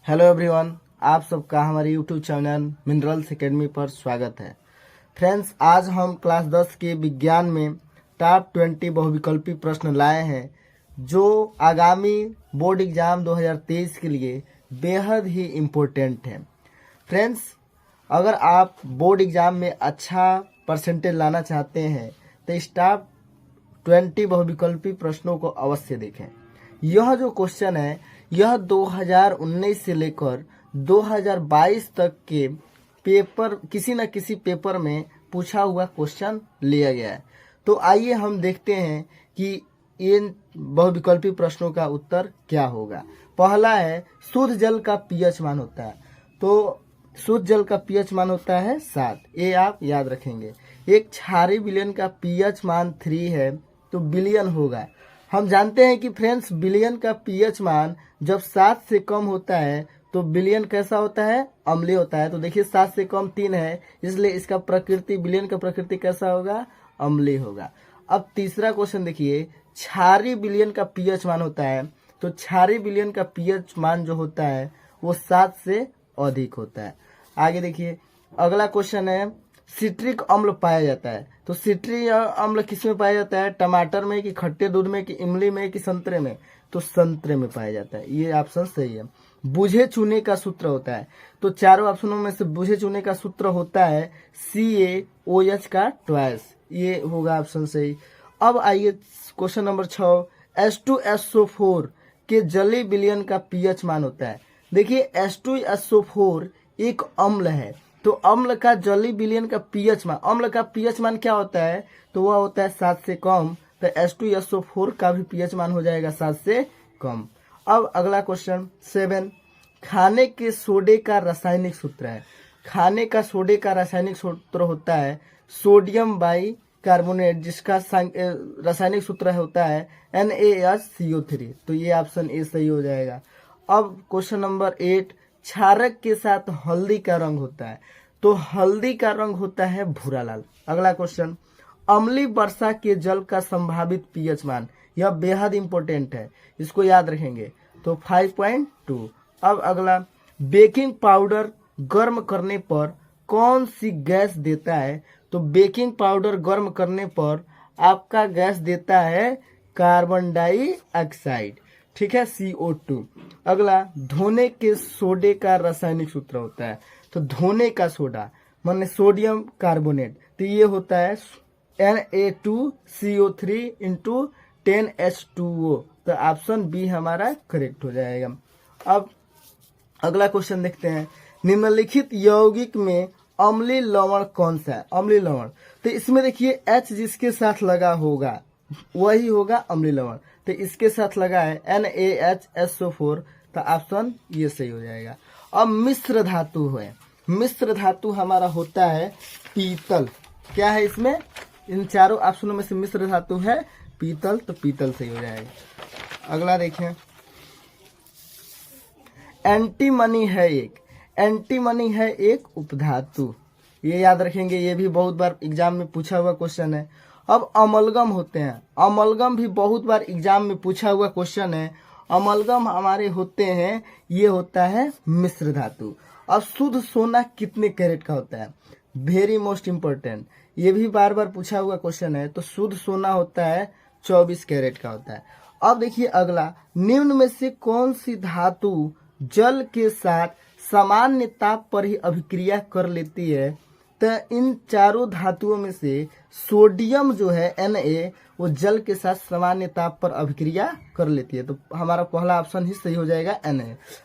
Hello everyone, आप सबका हमारे यूट्यूब चैनल मिनरल्स एकेडमी पर स्वागत है। फ्रेंड्स, आज हम क्लास 10 के विज्ञान में टॉप 20 बहुविकल्पी प्रश्न लाए हैं जो आगामी बोर्ड एग्जाम 2023 के लिए बेहद ही इम्पोर्टेंट है। फ्रेंड्स, अगर आप बोर्ड एग्जाम में अच्छा परसेंटेज लाना चाहते हैं तो इस टॉप 20 बहुविकल्पी प्रश्नों को अवश्य देखें। यह जो क्वेश्चन है यह 2019 से लेकर 2022 तक के पेपर किसी न किसी पेपर में पूछा हुआ क्वेश्चन लिया गया है। तो आइए हम देखते हैं कि इन बहुविकल्पी प्रश्नों का उत्तर क्या होगा। पहला है, शुद्ध जल का पीएच मान होता है। तो शुद्ध जल का पीएच मान होता है 7। ये आप याद रखेंगे। एक क्षारीय विलयन का पीएच मान 3 है तो बिलियन होगा। हम जानते हैं कि फ्रेंड्स, बिलियन का पीएच मान जब 7 से कम होता है तो बिलियन कैसा होता है? अम्लीय होता है। तो देखिए 7 से कम 3 है, इसलिए इसका प्रकृति, बिलियन का प्रकृति कैसा होगा? अम्लीय होगा। अब तीसरा क्वेश्चन देखिए, क्षारीय विलयन का पीएच मान होता है। तो क्षारीय विलयन का पीएच मान जो होता है वो 7 से अधिक होता है। आगे देखिए, अगला क्वेश्चन है, सिट्रिक अम्ल पाया जाता है। तो सिट्रिक अम्ल किस में पाया जाता है? टमाटर में, कि खट्टे दूध में, कि इमली में, कि संतरे में? तो संतरे में पाया जाता है। ये ऑप्शन सही है। बुझे चूने का सूत्र होता है। तो चारों ऑप्शनों में से बुझे चूने का सूत्र होता है CaOH का ट्वाइस। ये होगा ऑप्शन सही। अब आइए क्वेश्चन नंबर 6, H2SO4 के जलीय विलयन का पीएच मान होता है। देखिए H2SO4 एक अम्ल है, तो अम्ल का जलीय विलयन का पीएच मान, अम्ल का पीएच मान क्या होता है? तो वह होता है 7 से कम। तो H2SO4 का भी पीएच मान हो जाएगा 7 से कम। अब अगला क्वेश्चन 7, खाने के सोडे का रासायनिक सूत्र है। खाने का सोडे का रासायनिक सूत्र होता है सोडियम बाई कार्बोनेट, जिसका रासायनिक सूत्र होता है NaHCO3। तो ये ऑप्शन ए सही हो जाएगा। अब क्वेश्चन नंबर 8, क्षारक के साथ हल्दी का रंग होता है। तो हल्दी का रंग होता है भूरा लाल। अगला क्वेश्चन, अम्लीय वर्षा के जल का संभावित पीएच मान। यह बेहद इंपॉर्टेंट है, इसको याद रखेंगे। तो 5.2। अब अगला, बेकिंग पाउडर गर्म करने पर कौन सी गैस देता है? तो बेकिंग पाउडर गर्म करने पर आपका गैस देता है कार्बन डाइऑक्साइड, ठीक है, CO2। अगला, धोने के सोडे का रासायनिक सूत्र होता है। तो धोने का सोडा माने सोडियम कार्बोनेट, तो ये होता है Na2CO3 इंटू 10H2O। तो ऑप्शन बी हमारा करेक्ट हो जाएगा। अब अगला क्वेश्चन देखते हैं, निम्नलिखित यौगिक में अम्लीय लवण कौन सा है? अम्लीय लवण, तो इसमें देखिए H जिसके साथ लगा होगा वही होगा अम्लीय लवण। तो इसके साथ लगा है NaHSO4। तो ऑप्शन ये सही हो जाएगा। अब मिश्र धातु है, मिश्र धातु हमारा होता है पीतल। क्या है इसमें? इन चारों ऑप्शनों में से मिश्र धातु है पीतल, तो पीतल सही हो जाएगा। अगला देखें, एंटीमनी है एक, एंटीमनी है एक उपधातु। ये याद रखेंगे, ये भी बहुत बार एग्जाम में पूछा हुआ क्वेश्चन है। अब अमलगम होते हैं, अमलगम भी बहुत बार एग्जाम में पूछा हुआ क्वेश्चन है। अमलगम हमारे होते हैं, ये होता है मिश्र धातु। अब शुद्ध सोना कितने कैरेट का होता है? वेरी मोस्ट इम्पोर्टेंट, ये भी बार बार पूछा हुआ क्वेश्चन है। तो शुद्ध सोना होता है 24 कैरेट का होता है। अब देखिए अगला, निम्न में से कौन सी धातु जल के साथ सामान्य ताप पर ही अभिक्रिया कर लेती है? तो इन चारों धातुओं में से सोडियम जो है Na, वो जल के साथ सामान्य ताप पर अभिक्रिया कर लेती है। तो हमारा पहला ऑप्शन ही सही हो जाएगा Na।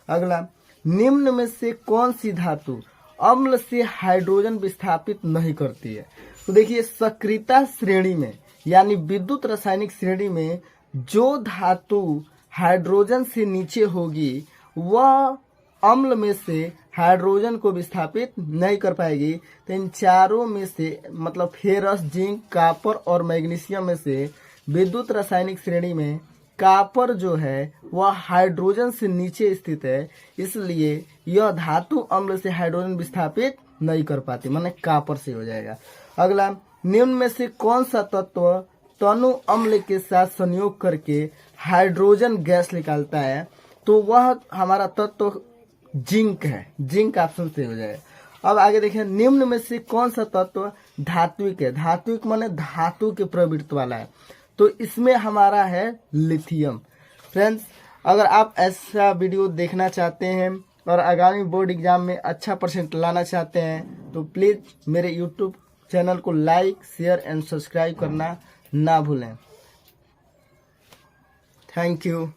अगला, निम्न में से कौन सी धातु अम्ल से हाइड्रोजन विस्थापित नहीं करती है? तो देखिए सक्रियता श्रेणी में यानी विद्युत रासायनिक श्रेणी में जो धातु हाइड्रोजन से नीचे होगी वह अम्ल में से हाइड्रोजन को विस्थापित नहीं कर पाएगी। तो इन चारों में से मतलब फेरस, जिंक, कॉपर और मैग्नीशियम में से विद्युत रासायनिक श्रेणी में कॉपर जो है वह हाइड्रोजन से नीचे स्थित है, इसलिए यह धातु अम्ल से हाइड्रोजन विस्थापित नहीं कर पाती, माने कॉपर से हो जाएगा। अगला, निम्न में से कौन सा तत्व तनु अम्ल के साथ संयोग करके हाइड्रोजन गैस निकालता है? तो वह हमारा तत्व जिंक है, जिंक ऑप्शन से हो जाएगा। अब आगे देखिए, निम्न में से कौन सा तत्व धात्विक है? धात्विक माने धातु के प्रवृत्ति वाला है, तो इसमें हमारा है लिथियम। फ्रेंड्स, अगर आप ऐसा वीडियो देखना चाहते हैं और आगामी बोर्ड एग्जाम में अच्छा परसेंट लाना चाहते हैं तो प्लीज मेरे यूट्यूब चैनल को लाइक, शेयर एंड सब्सक्राइब करना ना भूलें। Thank you.